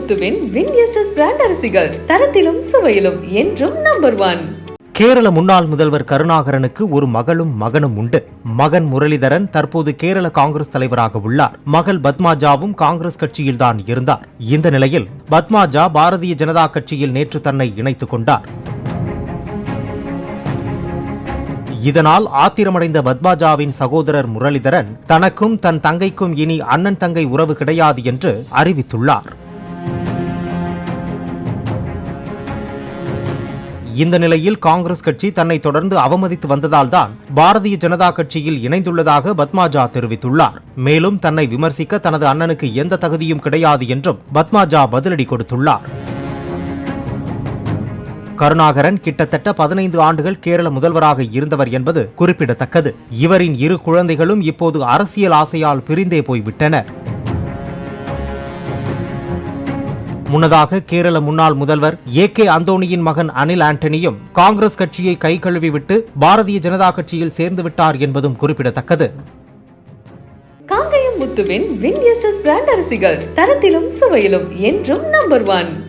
முத்துவின் வின்எஸ்எஸ் brand அரிசிகள் தரத்திலும் சுவையிலும் என்றும் number 1. Kerala முன்னாள் முதல்வர் கருணாகரனுக்கு ஒரு மகளும் மகனும் உண்டு. மகன் முரளிதரன் தற்போது கேரள காங்கிரஸ் தலைவராக உள்ளார். மகள் பத்மாஜாவும் காங்கிரஸ் கட்சியில்தான் இருந்தார். இந்த நிலையில் பத்மாஜா பாரதிய ஜனதா கட்சியில் நேற்று தன்னை இணைத்துக் கொண்டார். இதனால் ஆத்திரமடைந்த பத்மாஜாவின் சகோதரர் முரளிதரன் தனக்கும் தன் தங்கைக்கும் இனி அண்ணன் தங்கை உறவு கிடையாது என்று அறிவித்துள்ளார். இந்த நிலையில் காங்கிரஸ் கட்சி தன்னை தொடர்ந்து அவமதித்து வந்ததால் தான் பாரதிய ஜனதா கட்சியில் இணைந்துள்ளதாக பத்மாஜா தெரிவித்துள்ளார். மேலும் தன்னை விமர்சிக்க தனது அண்ணனுக்கு எந்த தகுதியும் கிடையாது என்றும் பத்மாஜா பதிலடி கொடுத்துள்ளார். கருணாகரன் கிட்டத்தட்ட 15 ஆண்டுகள் கேரள முதல்வராக இருந்தவர் என்பது குறிப்பிடத்தக்கது. இவரின் 2 குழந்தைகளும் இப்போது அரசியல் ஆசையால் பிரிந்தே போய்விட்டனர். முன்னதாக கேரள முன்னாள் முதல்வர் ஏ.கே. அந்தோணியின் மகன் அனில் ஆண்டனியும் காங்கிரஸ் கட்சியை கை கழுவி விட்டு பாரதிய ஜனதா கட்சியில் சேர்ந்து விட்டார் என்பதும் குறிப்பிடத்தக்கது. காங்கயம் முத்துவின் வின்எஸ்எஸ் பிராண்ட் அரிசிகள் தரத்திலும் சுவையிலும் என்றும் நம்பர் 1.